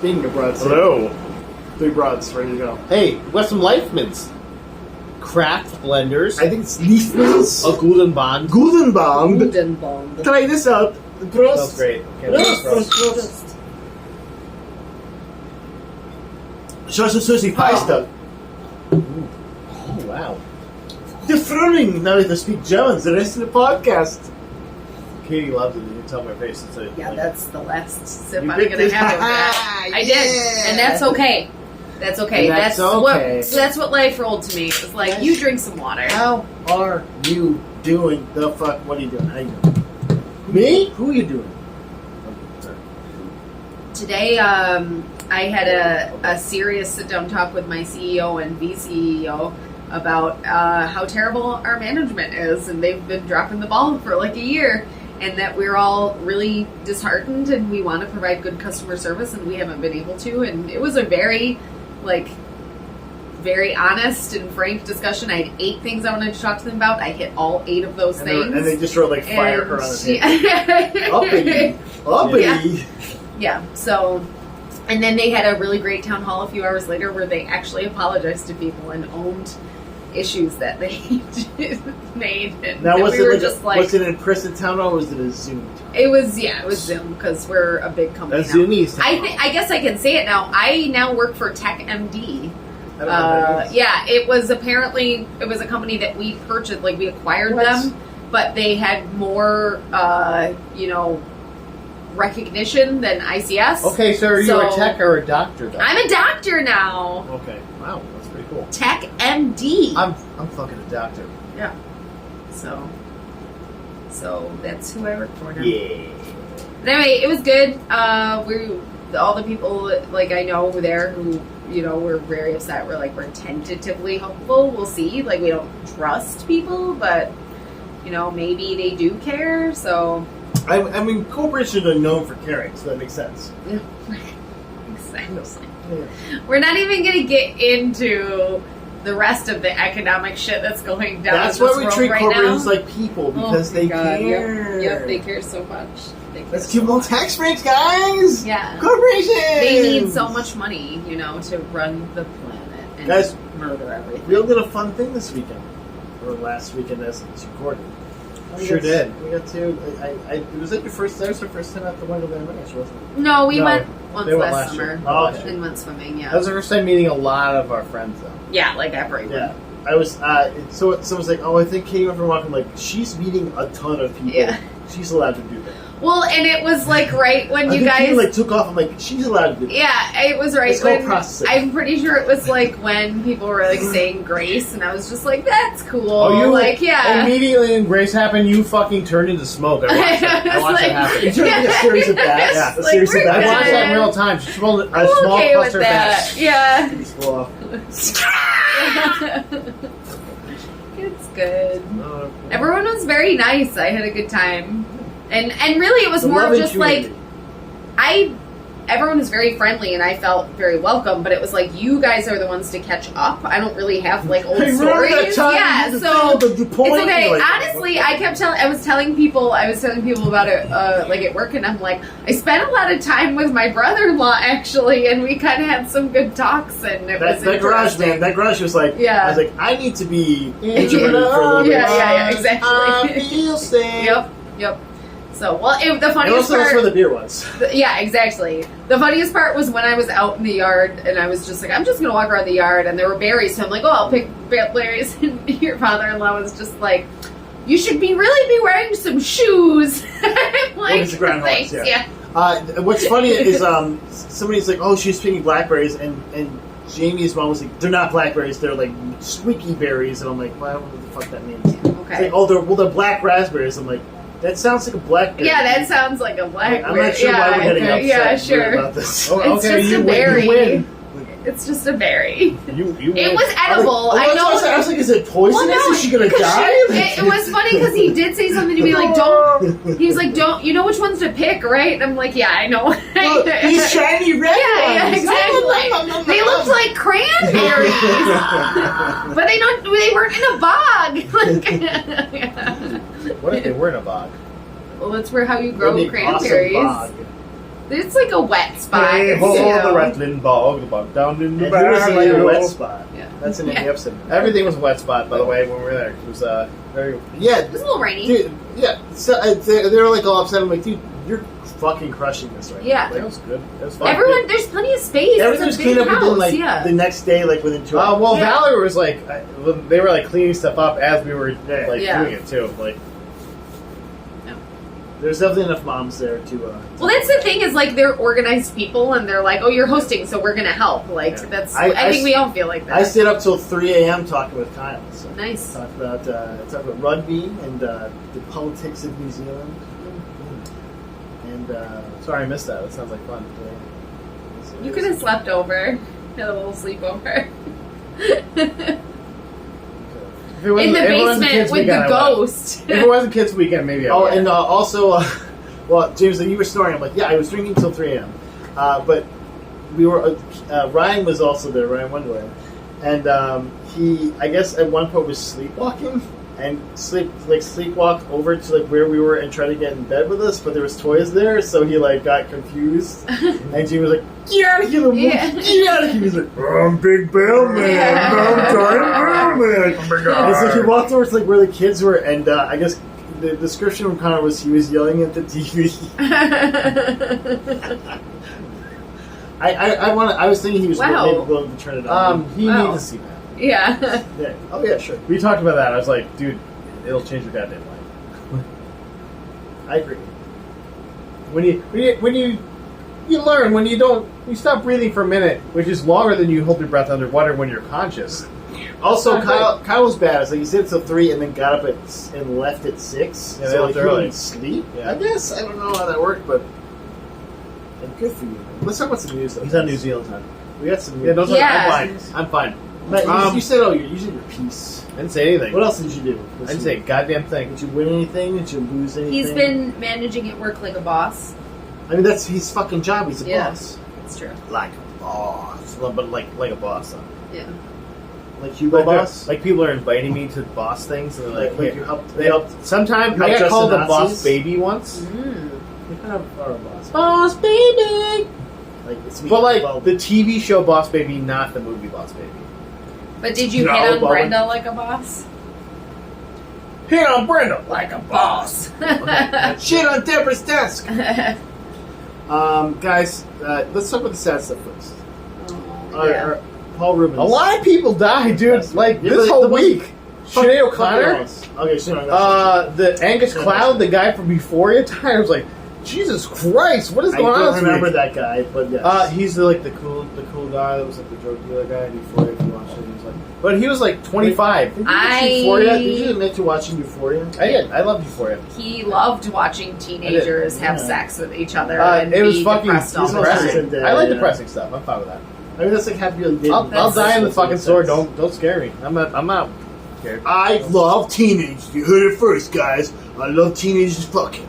Speaking of broads, Hello. 3 broads ready to go. Hey, we got some Leifmans. Craft blenders. I think it's Leifmans. A Gudenband. Gudenband. Gudenband. Try this out. Prost. Smells great. Okay, Prost, prost. prost, prost. Zoals een Susie Feista. Oh, wow. The throwing now to speak German the rest of the podcast. Katie loves it. You can tell my face. It's Yeah, that's the last sip You I'm did going to this. have of that. I did. And that's okay. That's okay. And that's okay. That's what life rolled to me. It was like, Yes. you drink some water. How are you doing? The fuck? What are you doing? How you doing? Me? Who are you doing? Today, I had a serious sit-down talk with my CEO and VCEO about how terrible our management is, and they've been dropping the ball for like a year, and that we're all really disheartened, and we want to provide good customer service, and we haven't been able to. And it was a very honest and frank discussion. I had 8 things I wanted to talk to them about. I hit all 8 of those things. And they just wrote like fire And her on the she- table. Uppity. Uppity. Yeah, so, and then they had a really great town hall a few hours later where they actually apologized to people and owned issues that they made. And Now, was we it were like just was it in person town hall or was it a Zoom? it was Zoom, because we're a big company That's now. Zoomies. I guess I can say it now. I now work for Tech MD. I don't know what that is. Yeah, it was a company that we purchased, like we acquired What? them, but they had more, recognition than ICS. Okay, so are you a So- tech or a doctor, though? I'm a doctor now. Okay. Wow, that's pretty cool. Tech MD. I'm fucking a doctor. Yeah. So that's who I work for now. Yeah. But anyway, it was good. All the people like I know over there who were very upset. We're tentatively hopeful. We'll see. Like, we don't trust people, but maybe they do care. So I mean, corporations are known for caring, so that makes sense. exactly. Yeah. We're not even going to get into the rest of the economic shit that's going down. That's in why this we world treat right corporations now. like people, because Oh my they God, care. Yep, they care so much. Let's give them all tax breaks, guys! Yeah. Corporations! They need so much money, to run the planet and Guys, murder everything. We all did a fun thing this weekend. Or last weekend as it's recorded. Sure did. We got to... it was like your first... That was our first time at the Window Band Ranch, wasn't it? No, we No, went once they went last last year. summer. Oh, okay. And went swimming, That was the first time meeting a lot of our friends, though. Yeah, like everyone. Yeah. I was... so someone's like, oh, I think Katie went for a walk. I'm like, she's meeting a ton of people. Yeah. She's allowed to do that. Well, and it was right when I you think guys... Katie, took off. I'm like, she's allowed to do that. Yeah, it was right It's called when... processing. I'm pretty sure it was when people were saying grace, and I was just like, that's cool. Oh, yeah. Immediately when grace happened, you fucking turned into smoke. I watched that. I watched that happen. It turned into a series of bats. Yeah, a series of we're I bats. watched that in good. real time. She smelled a I'm small okay with cluster of that. bats. Yeah. Just blow off. It's good. Oh, Everyone was very nice. I had a good time. And really it was The more love of and just like community. everyone was very friendly and I felt very welcome, but it was you guys are the ones to catch up. I don't really have old Hey, remember that stories. time Yeah, you did the so thing with the point? it's okay. You're like, Honestly, I was telling people about it at work, and I'm like, I spent a lot of time with my brother-in-law actually, and we kind of had some good talks, and it was that garage interesting. man, that garage was like, Yeah. I was like, I need to be introverted for a little bit. Yeah, exactly. I feel safe. Yep. So, the And funniest also that's part... where the beer was. Yeah, exactly. The funniest part was when I was out in the yard, and I was just like, I'm just going to walk around the yard, and there were berries, so I'm like, oh, I'll pick berries, and your father-in-law was just like, you should really be wearing some shoes. I'm like, it's a groundhog, thanks, yeah. What's funny is somebody's like, oh, she's picking blackberries, and Jamie's mom was like, they're not blackberries, they're squeaky berries, and I'm like, well, I don't know what the fuck that means. It's Okay. like, oh, they're black raspberries. I'm like, that sounds like a blackberry. Yeah, that sounds like a blackberry. I'm not sure why we're getting upset Yeah, sure. about this. Oh, It's okay, just you a win. berry. You win. It's just a berry. You It win. was edible. I that's know. what I was like, is it poisonous? Is she gonna die? It was funny because he did say something to me like, "Don't." He was like, "Don't." You know which ones to pick, right? And I'm like, "Yeah, I know." Look, these shiny red Yeah, ones. exactly. They looked like cranberries, but they weren't in a bog. Yeah. What if they were in a bog? Well, that's how you grow That'd be an awesome cranberries. bog. It's like a wet spot. Hey, It's, ho, you know. the rattling bog, the bug down in the And he was like a barrel. wet spot. Yeah. That's in the episode. Everything was a wet spot, by the way, when we were there. It was very. Yeah, It was a little rainy. dude. Yeah, so they were like all upset. I'm like, dude, you're fucking crushing this right Yeah. now. It Like, was good. It was fun. Everyone, there's plenty of space. everything was It's a big cleaned up within house, like yeah. the next day, like within 2 hours. Well, Yeah. Valerie was like, they were like cleaning stuff up as we were like Yeah. doing it too. Like, There's definitely enough moms there to. Well, that's the thing is like they're organized people and they're like, oh, you're hosting, so we're gonna help. Like Yeah. that's. I I think we all feel like that. I stayed up till 3 a.m. talking with Kyle. So. Nice. Talked about rugby and the politics of New Zealand. And sorry, I missed that. That sounds like fun. You could have slept over, had a little sleepover. If it wasn't- In the if it wasn't basement kids' with weekend, the I would. ghost. If it wasn't kids' weekend, maybe I oh, would. and also, well, James, you were snoring. I'm like, yeah, I was drinking till 3 a.m. But we were. Ryan was also there. Ryan Wonderland, and he, I guess, at one point was sleepwalking and sleepwalked over to like where we were and tried to get in bed with us, but there was toys there, so he like got confused, and she was like, "Get out of here, little Yeah. get out of here!" He's like, "I'm Big Bell Man, Yeah. I'm Giant Bell Man." Oh my God. And so he walked over to like where the kids were, and I guess the description from Connor was he was yelling at the TV. I was thinking he was Wow. maybe willing to turn it on. He Wow. needs to see that. Yeah. Yeah. Oh yeah, sure. We talked about that. I was like, dude, it'll change your goddamn life. I agree. When you learn when you stop breathing for a minute, which is longer than you hold your breath underwater when you're conscious. Also, It's not Kyle was bad. It's like he stayed till 3 and then got up and left at 6. Yeah, they so left he early. didn't sleep. Yeah. I guess I don't know how that worked, but good for you. Let's talk about some news. Though. He's on New Zealand time. We got some news. Yeah, don't talk. Yeah. I'm fine. I'm fine. Matt, Um, you said, you're using your piece. I didn't say anything. What else did you do? I didn't say a goddamn thing. Did you win anything? Did you lose anything? He's been managing at work like a boss. I mean, that's his fucking job. He's a Yeah. boss. It's true. Like a boss, but like a boss. Huh? Yeah. Like Hugo Like, Boss. like people are inviting me to boss things, and they're like, Like hey, you helped. they help. Sometimes You I help got dress called the the boss Nazis? baby once. Mm. You kind of are a boss. Boss baby. Like it's me. But like Well, the TV show Boss Baby, not the movie Boss Baby. But did you No, hit on Bowen. Brenda like a boss? Hit on Brenda Like a boss. shit on Deborah's desk. Guys, let's talk about the sad stuff first. Yeah. Paul Rubens. A lot of people died, dude. Yes. Like Yeah, this the whole one- week. Fuck- Sinead fuck O'Connor. everyone else. Okay, Sinead. The Angus Cloud, the guy from Euphoria, died. I was like, Jesus Christ, what is I going on don't this remember week? that guy, but yes. He's the cool guy that was like the drug dealer guy in Euphoria. If you watched it, he was like, but he was like 25. Did you watch Euphoria? Did you admit to watching Euphoria? I did. I loved Euphoria. He loved watching teenagers have Yeah. sex with each other and It was be fucking depressed all the depressing. time. I like Yeah. depressing stuff. I'm fine with that. I mean, that's like Happy David. I'll That's- die in the fucking makes sword. sense. Don't scare me. I'm not scared. I love teenagers. You heard it first, guys. I love teenagers fucking.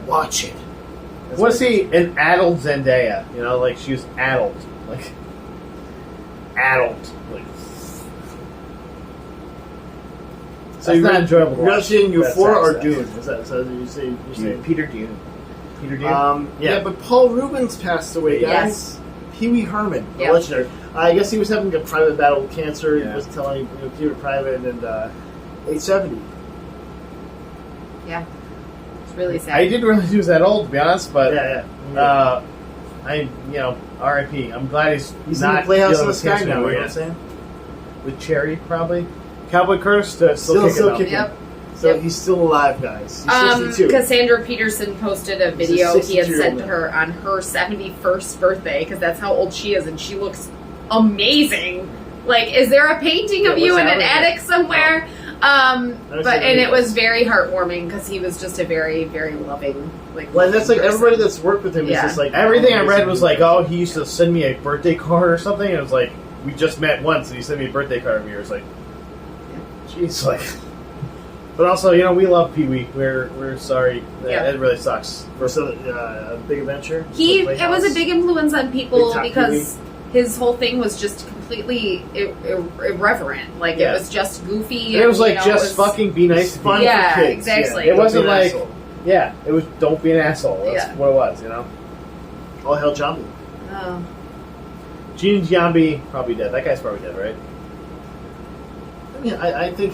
Watch it. I want to see an adult Zendaya. You know, like she was adult, like adult. Like, So that's not enjoyable. to You're not watch. seeing That Euphoria or sucks. Dune? Is that so? You say you're saying? Peter Dune. Peter Dune. Yeah, but Paul Rubens passed away, guys. Yes. Pee Wee Herman, the Yep. legendary. I guess he was having a private battle with cancer. Yeah. He was telling keep it private, and 870. Yeah. It's really sad. I didn't realize he was that old, to be honest. But Yeah. R.I.P. I'm glad he's He's in not the Playhouse dealing in the with Sky cancer now. You know anymore what I'm saying? with Cherry, probably. Cowboy Curtis Still kicking out. kicking. Yep. So Yep. he's still alive, guys. He's 62. Cassandra Peterson posted a He's a video he had 62-year-old sent to man. her on her 71st birthday because that's how old she is, and she looks amazing. Like, is there a painting of Yeah, you what's in an happening? attic somewhere? And it was very heartwarming because he was just a very, very loving, like. Well, and that's like person. everybody that's worked with him is Yeah. just like Everything I read was like, oh, oh, he used to send me a birthday card or something. And it was like, we just met once, and he sent me a birthday card every year. It's like, jeez, like. But also, you know, we love Pee Wee. We're sorry. Yeah. It really sucks. for a big adventure. It The was a Playhouse. big influence on people Big top because his whole thing was just completely irreverent. Like, Yeah. it was just goofy. It was and, like you know, just it was- fucking be nice It's to fun people. Yeah, for kids. exactly. Yeah, It wasn't don't be an like- asshole. Yeah, it was don't be an asshole. That's Yeah. what it was, you know? All hell Jambi. Oh. Gene Giambi probably dead. That guy's probably dead, right? I mean, I think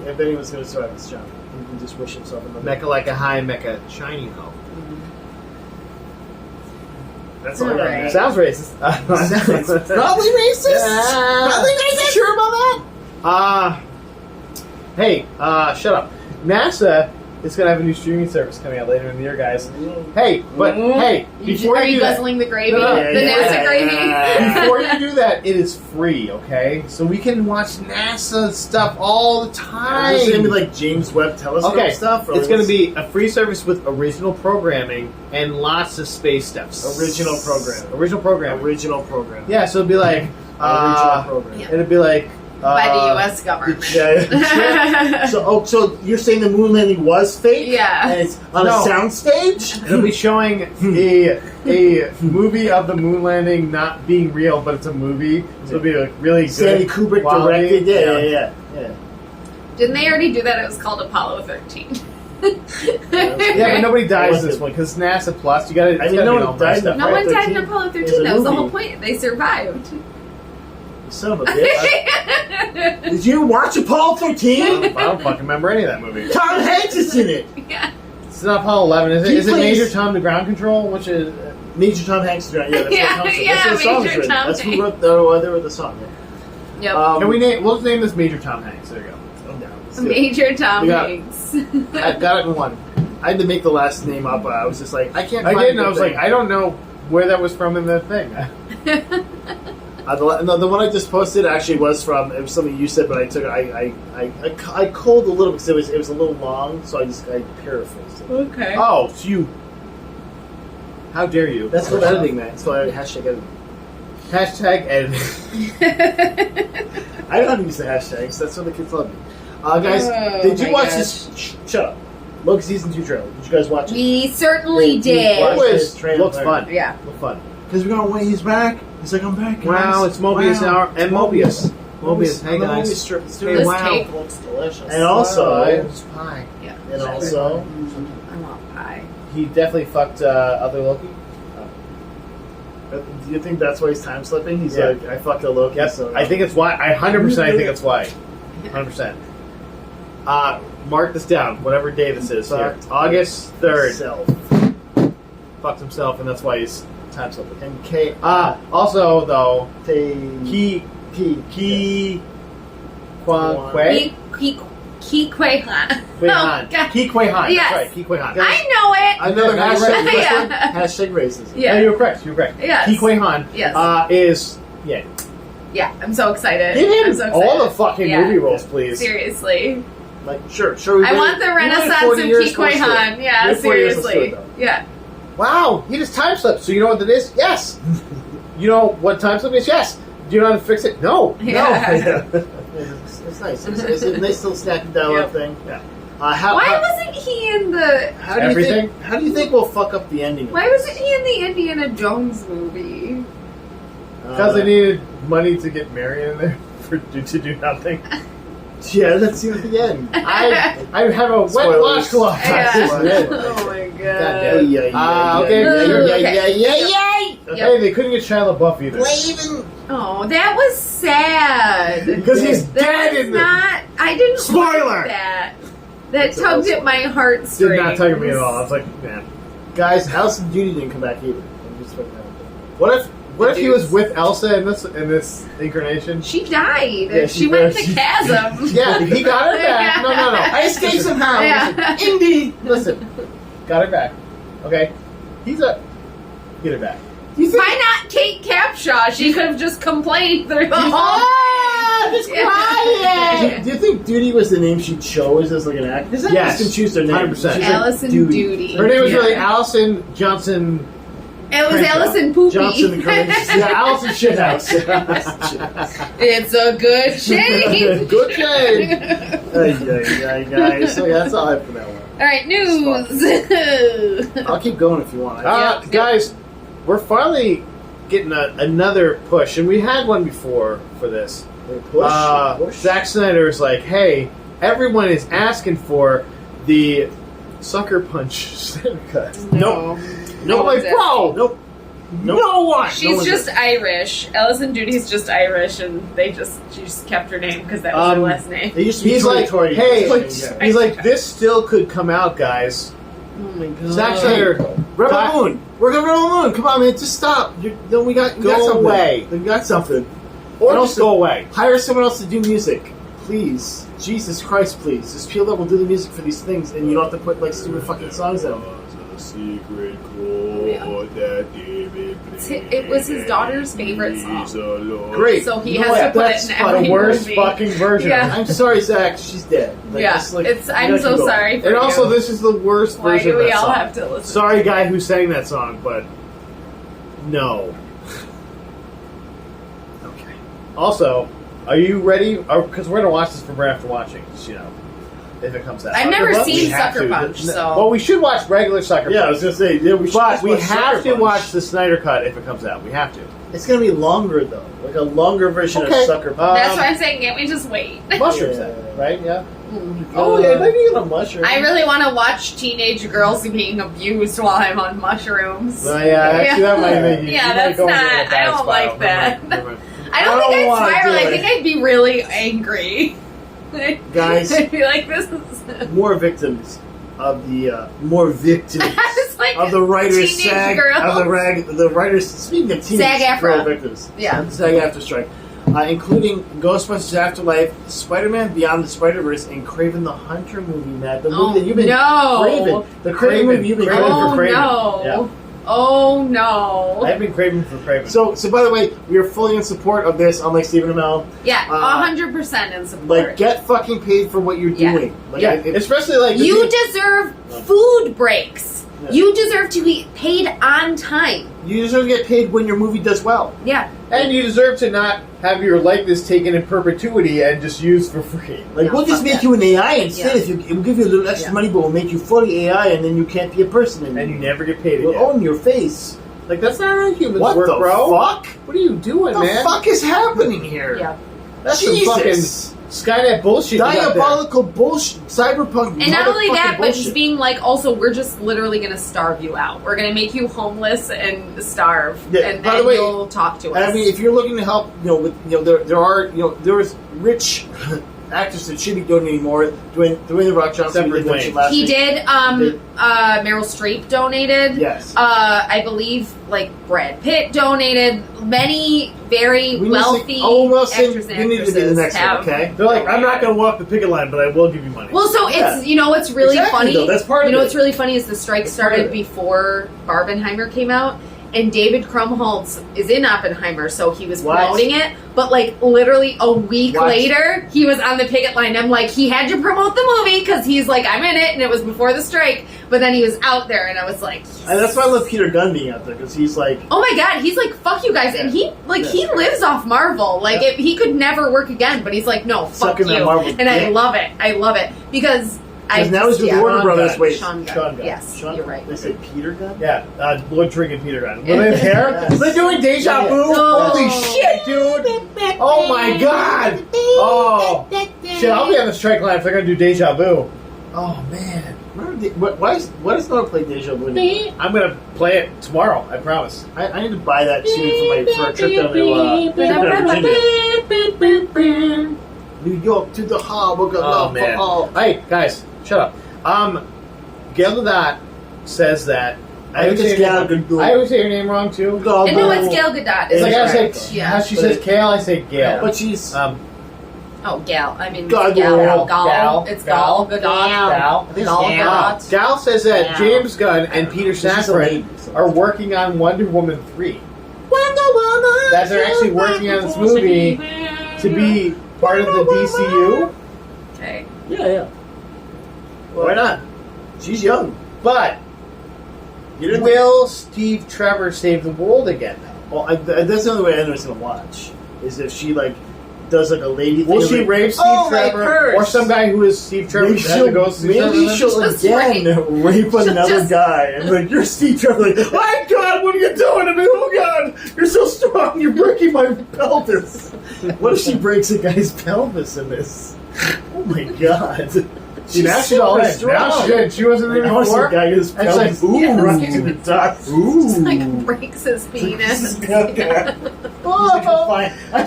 if anyone's going to survive, it's Jambi. He can just wish himself in the Mecha like a high, mecha shiny hoe. That's all I got. Alright. Sounds racist. Probably racist. Probably racist. Sure about that? Hey, shut up. NASA is going to have a new streaming service coming out later in the year, guys. Hey, but hey, before Are you you do that, guzzling the gravy? No, The NASA gravy? before you do that, it is free, okay? So we can watch NASA stuff all the time. Is it going to be like James Webb Telescope stuff? Or It's going to be a free service with original programming and lots of space stuff. Original programming. Original programming. Original program. Yeah, so it'd be like... Original program. Yeah. It'd be like... By the U.S. government. Yeah. So you're saying the moon landing was fake? Yeah. And it's on No. a soundstage? It'll be showing a movie of the moon landing not being real, but it's a movie. So it'll be like really good. Stanley Kubrick quality. directed? Yeah. Didn't they already do that? It was called Apollo 13. Yeah, but nobody dies in this one because NASA Plus. You got to. I mean, no one died. Stuff. No Apollo one died in 13 Apollo is a 13. That was the movie. whole point. They survived. Son of a bitch. Did you watch Apollo 13? I don't fucking remember any of that movie. Tom Hanks is in it. Yeah. It's not Apollo 11, is it? He Is it plays- Major Tom to Ground Control? Which is Major Tom Hanks. Yeah, that's Yeah, what yeah, that's what the song is Major written. Tom That's who Hanks. wrote the song. Yeah. Yep. Can we name? We'll name this Major Tom Hanks. There you go. I'm down. Let's do it. Major Tom We got- Hanks. I got it in one. I had to make the last name up. I was just like, I can't. I find did, and the I was thing. like, I don't know where that was from in the thing. The one I just posted actually was from. It was something you said, but I took. I culled a little because it was a little long, so I paraphrased it. Okay. Oh, so you. How dare you? That's called editing, man. That's why hashtag editing. Hashtag editing. I don't know how to use the hashtags. That's what the kids love me. Guys, Oh, did you my watch gosh. this? Shut up. Loki season 2 trailer. Did you guys watch it? We certainly Yeah, did. watch It this trailer. looks fun. Yeah. Look fun. Because we're going, wait, he's back. He's like, I'm back. Guys. Wow, it's Mobius Wow. now and Mobius. Mobius, hey I'm the guys. Mobius strip. It's Hey, doing This wow. cake looks delicious. And also, It's pie. yeah. and also, I want pie. He definitely fucked other Loki. do you think that's why he's time slipping? He's Yeah. like, I fucked a Loki. Yes, So I think it's why. I 100%. I think it's why. 100%. Mark this down. Whatever day this is. Here. Fucked August 3rd. Self. Fucked himself, and that's why he's time slipping. And K. Also, though, P. Kwang Kwe? Ki Kwe Han. Kwe Oh, Han. God. Ki Kwe Han. Yes. That's right. Ki Kwe Han. I know it. Another Yeah, hashtag. right. Yeah. Hashtag racism. Yeah. No, you were correct. You were correct. Yes. Ki Kwe Han Yes. is yeah. Yeah, I'm so excited. Give him I'm so excited. all the fucking Yeah. movie roles, please. Seriously. Like, sure. We I waited- want the we waited renaissance 40 of years Ki for Kwe it. Han. We Yeah, waited 40 years for seriously. it, though. Yeah. Wow, he just time slipped. So you know what that is? Yes. You know what time slip is? Yes. Do you know how to fix it? No. Yeah. No. It's nice. It's a nice little snappy dialogue Yep. thing. Yeah. Why wasn't he in the? How do you Everything? think? How do you think we'll fuck up the ending? of Why this? wasn't he in the Indiana Jones movie? Because they needed money to get Marion in there to do nothing. Yeah, let's see at the end. I have a wet Spoilers. washcloth. Yeah. Spoilers. Oh my Yeah, god. Okay. Yep. Hey, they couldn't get Shia LaBeouf either. Oh, that was sad. Because he's That dead was in the... not. I didn't Spoiler! like that. That That's tugged awesome. at my heartstrings. Did not tug at me at all. I was like, man. Guys, Allison Judy didn't come back either. I'm just putting that out there. What if he was with Elsa in this incarnation? She died. Yeah, she went she- to chasm. Yeah, he got her back. No. I escaped somehow. Yeah. Indeed. Listen, got her back. Okay, get her back. Why not Kate Capshaw? She could have just complained through the whole Ah, just Yeah. quiet. Do you think Duty was the name she chose as like an actor? Because Yes. can choose their name. 100%. She's like, Allison Duty. Her name was Yeah. really Allison Johnson. It was Crenshaw. Allison Poopy. Johnson Crenshaw. Yeah, Allison Shithouse. It's a good shame. Good shame. Guys. So yeah, that's all I have for that one. All right, news. I'll keep going if you want. Yeah. Guys, we're finally getting another push, and we had one before for this. Push. Zack Snyder is like, hey, everyone is asking for the Sucker Punch Snyder Cut. No. No, like, bro, Nope. No one. She's just Irish. Alison Judy's just Irish, and she just kept her name because that was her last name. It used to be He's like, Tori. hey, Yeah. he's like, this still could come out, guys. Oh my god. Zack Snyder, Rebel Moon. We're gonna Rebel Moon. Come on, man. Just stop. Then we got Go something. away. We got something. Or And just go away. Hire someone else to do music, please. Jesus Christ, please. Just people that will do the music for these things, and you don't have to put like stupid fucking songs out. Secret chord that David It was his daughter's favorite song. Great. So he You know has to what? put it That's in fine. every The worst movie. fucking version. Yeah. I'm sorry, Zach. She's dead. Like, Yeah, just, like, it's. you I'm gotta so keep going. sorry for And also, you. this is the worst Why version do of we that all song. have to listen? Sorry, guy who sang that song, but no. Okay. Also, are you ready? Because we're gonna watch this for right after watching. You know, if it comes out. I've never Punch? seen We have Sucker to. Punch, so Well, we should watch regular Sucker Yeah, I Punch. was gonna say. Yeah, we should But just we watch have Sucker to Punch. watch the Snyder Cut if it comes out. We have to. It's gonna be longer though, like a longer version Okay. of Sucker Punch. that's why I'm saying, can't we just wait? Mushrooms, Yeah. then, right? Yeah. Mm. Oh, yeah, maybe a mushroom. I really want to watch teenage girls being abused while I'm on mushrooms. No, yeah, actually, that might make you. Yeah, you might that's go into a not- bad I don't spiral. like that. Never mind. I don't think I'd wanna spiral. do I it. think I'd be really angry. Guys. I'd be like, this is. More victims of the more victims It's like of the writers' teenage SAG girls. of the writers. Speaking of teenage SAG-AFTRA. girl victims, Yeah. SAG-AFTRA strike, including Ghostbusters Afterlife, Spider-Man Beyond the Spider-Verse, and Craven the Hunter movie. Matt, the movie that you've been no. craving, the Craven movie you've been Craven craving Oh for Craven. no. Yeah. Oh no. I've been craving for Craven. So by the way, we are fully in support of this, unlike Stephen Amell. Yeah, 100% in support. Like, get fucking paid for what you're Yeah. doing. Like, yeah, it- especially like You deserve food breaks. Yeah. You deserve to be paid on time. you deserve to get paid when your movie does well. Yeah. and you deserve to not have your likeness taken in perpetuity and just used for free. Like, No, we'll just fuck make that. you an AI instead. Yeah. If you, we'll give you a little extra Yeah. money, but we'll make you fully AI, and then you can't be a person anymore. And you never get paid We'll again. own your face. Like that's not how humans What work, the bro. fuck? What are you doing, What the man? fuck is happening here? Yeah. That's Jesus. some fucking Skynet bullshit. you got there. Diabolical bullshit. Cyberpunk. And not only motherfucking that, but bullshit. just being like, also, we're just literally going to starve you out. We're going to make you homeless and starve. Yeah, And by then the way, you'll talk to us. And I mean, if you're looking to help, with there are there's rich actors that should be donating more. Dwayne the Rock Johnson, Except we did for mention Dwayne. last he week. did, Meryl Streep donated. Yes. I believe, like, Brad Pitt donated. Many very We need to- wealthy Owen Wilson, actors and you need to be the actresses next one, have. okay? They're like, I'm not going to walk the picket line, but I will give you money. Well, so Yeah. it's, what's really Exactly, funny. though. That's part of You know it. what's really funny is the strike That's part of started it. before Barbenheimer came out, and David Krumholtz is in Oppenheimer, so he was What? promoting it. But like literally a week What? later, he was on the picket line. I'm like, he had to promote the movie because he's like, I'm in it, and it was before the strike. But then he was out there, and I was like, And that's why I love Peter Gunn being out there, because he's like, oh my god, he's like, fuck you guys, and he he lives off Marvel. Like Yeah. he could never work again, but he's like, no, fuck Sucking that you, Marvel and I dick. love it. I love it because. because now he's with Warner Sean Brothers. Gunn. Wait, Sean Gunn. Sean Gunn. Yes, Sean you're Gunn? right. They said Peter Gunn? Yeah, Lloyd Trigg and Peter Gunn. Were they there? Yes. They're doing Deja Yeah. Vu? No. Holy shit, dude! Oh my god! Oh. Shit, I'll be on the strike line if they're going to do Deja Vu. Oh, man. Remember why does no one play Deja Vu anymore? I'm going to play it tomorrow, I promise. I need to buy that tune for a trip down to Virginia. New York to the harbor. Oh, man. Hey, guys, shut up. Gail Gadot says that... I think it's Gal Gadot. I always say your name wrong, too. And no, it's Gail Gadot. It's like I correct. say, Yeah. how she says Kale, I say Gail. But she's Oh, Gal. I mean, Gal. Gal. Gal. It's Gal Gadot. Gal. Gal Gadot. Gal says that Gal. James Gunn and Peter she's a Safran lady, so- are working on Wonder Woman 3. Wonder Woman. That they're actually working on this movie to be part of the DCU. Okay. Yeah. Why not? She's young. But You didn't will Steve Trevor save the world again, though? Well, that's the only way anyone's gonna watch is if she does like a lady thing. Will she like, rape Steve "Oh, my Trevor? purse." Or some guy who is Steve Trevor Maybe has to go see Trevor? maybe she'll Just again rape another just- guy and like you're Steve Trevor. Like, oh my God, what are you doing to me? Oh God, you're so strong. You're breaking my pelvis. What if she breaks a guy's pelvis in this? Oh my God. See, now she's all in. Now she's in. She wasn't in I want to see the before. guy who's And she's like, ooh, Yeah. right to the top. Just, like, Ooh. breaks his penis. And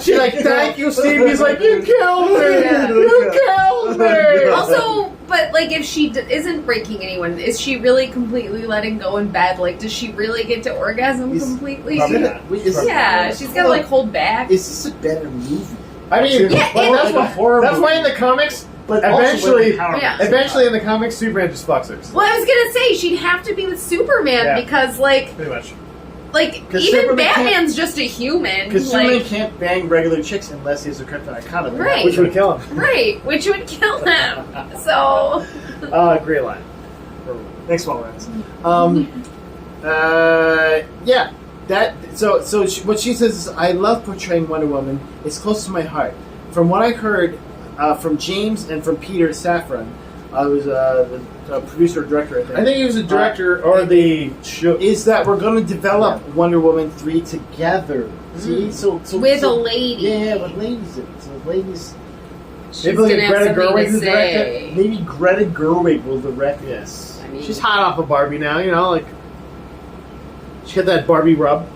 she's like, thank you, Steve. He's like, you killed me. Yeah. You killed me. Also, but like, if she isn't breaking anyone, is she really completely letting go in bed? Like, does she really get to orgasm completely? probably not. Yeah, she's gotta like hold back. Is this a better movie? I mean, Yeah, well, it- that's why in the comics, But eventually, Yeah. eventually in the comics, Superman just fucks her. Well, I was gonna say she'd have to be with Superman Yeah. because, like, Pretty much. even Superman Batman's just a human. Because Superman Like, can't bang regular chicks unless he has a kryptonite condom. Right. Which would kill him. right, which would kill him. So, Great line. Next one, Rance. Yeah. What she says is, I love portraying Wonder Woman. It's close to my heart. From what I heard from James and from Peter Safran, I was the producer or director, I think. I think he was the director or the show. Is that we're going to develop Wonder Woman 3 together. See? So with a lady. Yeah, with ladies in it. So ladies... She's Maybe like gonna have Greta something Gerwig to to direct say. Maybe Greta Gerwig will direct it. Yes. I mean- She's hot off of Barbie now, you know, like she got that Barbie rub.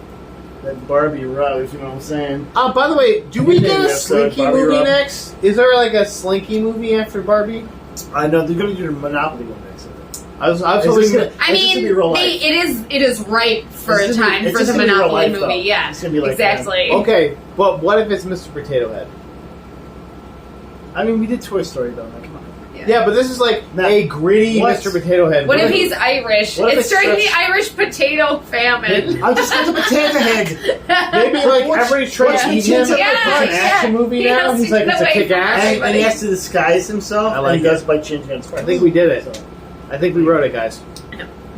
That Barbie rub, if you know what I'm saying. By the way, do we Yeah, get a episode, Slinky Barbie movie rub. next? Is there like a Slinky movie after Barbie? I know they're going to do the Monopoly one next. I think. I was Is hoping this that. I It's just gonna be mean, real life. it is ripe for It's a just gonna be- time it's for just the gonna be real Monopoly life, movie. though. Yeah, It's gonna be like exactly. Okay, but what if it's Mr. Potato Head? I mean, we did Toy Story though. Like, come on. Yeah, but this is like Now, a gritty what- Mr. Potato Head. What if movie. he's Irish? What if It's it's during the such- Irish potato famine. I'm just going to potato head. Maybe like What's- every tries what's to he eat him. changed up Yeah, It's an action yeah. movie He now. has He's to like, get it's a away kick from ass. everybody. And he has to disguise himself. I like and he it. does by changing hands. I think we did it. So, I think we wrote it, guys.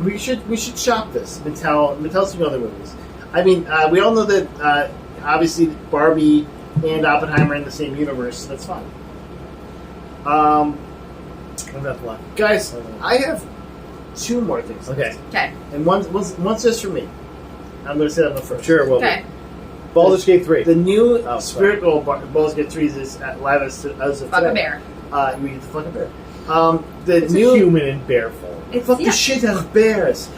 we should shop this. Mattel's doing other movies. I mean, we all know that obviously Barbie and Oppenheimer are in the same universe. That's fine. I'm not left. Guys, I have two more things. Okay. Okay. And one's just for me. I'm going to say that one first. Sure, well, Okay. Baldur's Gate 3. The new Oh, Spirit World Baldur's Gate 3 is live as of Fuck today. a bear. We get the fucking bear. The It's new a human in bear form. fuck the shit out of bears.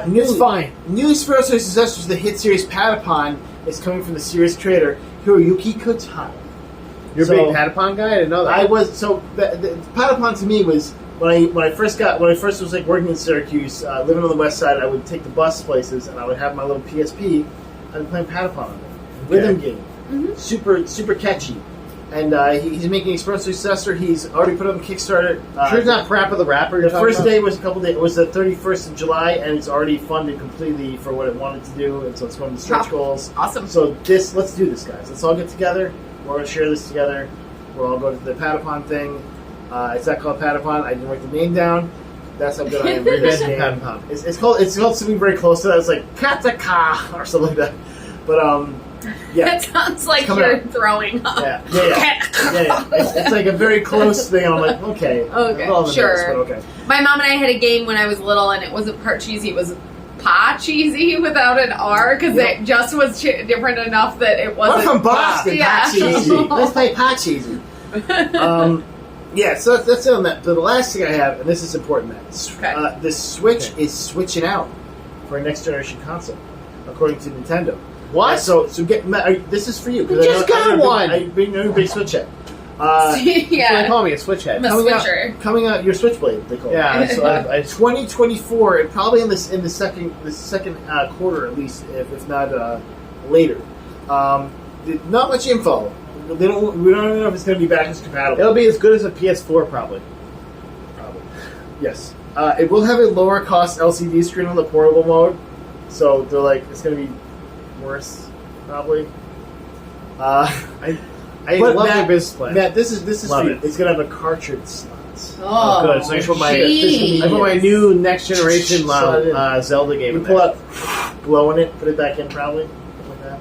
New It's fine. New Spirit Story successor to the hit series Patapon is coming from the series creator Hiroyuki Kotada. You're So- a big Patapon guy? I didn't know that. I was the Patapon to me was when I first was like working in Syracuse, living on the west side. I would take the bus places and I would have my little PSP. I'd be playing Patapon on it. Rhythm game, super catchy. And he's making Express Successor. He's already put it on Kickstarter. sure it's not Parappa the Rapper you're The talking first about? day was was the 31st of July, and it's already funded completely for what it wanted to do, and so it's going to stretch goals. Awesome. So let's do this, guys. Let's all get together. We're going to share this together. We'll all go to the Patapon thing. It's not called Patapon. I didn't write the name down. That's how good I am. with this game. Patapon. It's called something very close to that. It's like Kataka or something like that. But yeah. That sounds like Coming you're up. throwing up. Yeah. It's like a very close thing. I'm like, okay. Okay, All the sure. notes, but okay. My mom and I had a game when I was little, and it wasn't part cheesy. It was pa cheesy without an R because it just was different enough that it I'm wasn't. from Boston. Yeah. Pot cheesy. Let's play pot cheesy. Yeah, so that's it on that. But the last thing I have, and this is important, Matt. Okay. The Switch is switching out for a next generation console, according to Nintendo. What? So get Matt. This is for you. 'cause We just got one. I know you're a big Switch head. That's what they yeah. call me, a switch head. I'm a switcher. Coming out, your Switchblade. They call it. Yeah, so I 2024, and probably in the second quarter at least, if not later. Not much info. We don't know if it's going to be backwards compatible. it'll be as good as a PS4, probably. Probably. Yes. It will have a lower cost LCD screen on the portable mode, so they're like it's going to be worse, probably. I But love Matt- their business plan. Matt, this is Love for you. it. It's going to have a cartridge slot. Oh, good. So I put my geez. I put my new next generation Slide in. Zelda game You in pull there. out, blow in it, put it back in, probably something like that.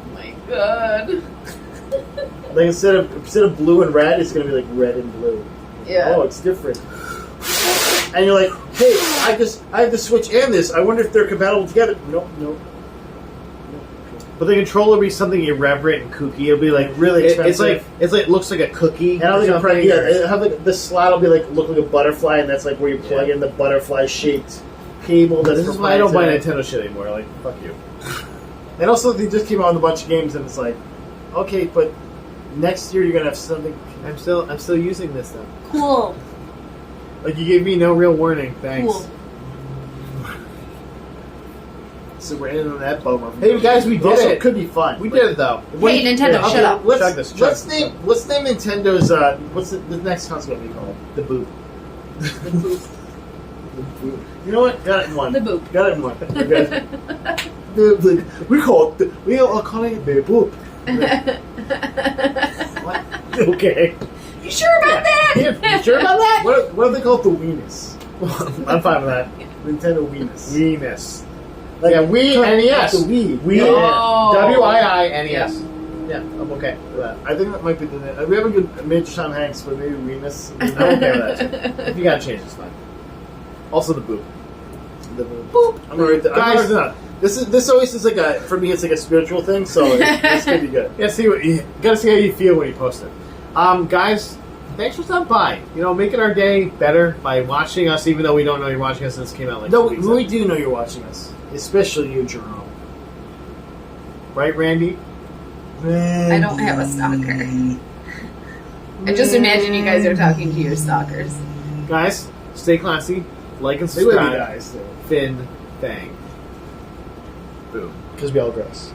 Oh my god. Like instead of blue and red, it's going to be like red and blue. Yeah. Oh, it's different. And you're like, hey, I have the Switch and this. I wonder if they're compatible together. Nope. But the controller will be something irreverent and kooky. It'll be like Really expensive. It's like it looks like a cookie. And I was or like, something. it have like the slot will be like look like a butterfly, and that's like where you plug in the butterfly shaped cable. That's This is why I don't buy proprietary. Nintendo shit anymore. Like, fuck you. And also, they just came out with a bunch of games, and it's like, okay, but next year you're gonna have something. I'm still using this though. Cool. Like you gave me no real warning. Thanks. Cool. So we're in on that bummer. Hey guys, we did also, it. Could be fun. We did it though. Hey, Nintendo, Okay, shut up. Let's, Chug this, chug let's this. name Nintendo's. What's the next console gonna be called? The boop. The boop. You know what? Got it in one. The boop. Got it in one. We're good. We are calling it the boop. What? Okay. You sure about that? Yeah, you sure about that? What do they call it? The Wii-ness. I'm fine with that. Nintendo Wii-ness. Wii-ness. Like, Yeah, Wii NES. The Wii. Wii. Oh. W-I-I-N-E-S. Yeah, I'm okay with that. I think that might be the name. We have a good Major Tom Hanks, but maybe Wii-ness. I'm okay with that. If you gotta change, it's fine. Also the boop. The boop. Boop. I'm gonna write that. Guys, This always is like a, for me, it's like a spiritual thing, so this could be good. yeah, gotta see how you feel when you post it. Guys, thanks for stopping by. You know, making our day better by watching us, even though we don't know you're watching us since it came out like No, 2 weeks we ago. do know you're watching us, especially you, Jerome. Right, Randy? I don't have a stalker. I just imagine you guys are talking to your stalkers. Guys, stay classy. Like and They would be subscribe. guys, Fin Fang. Boom. because we all gross.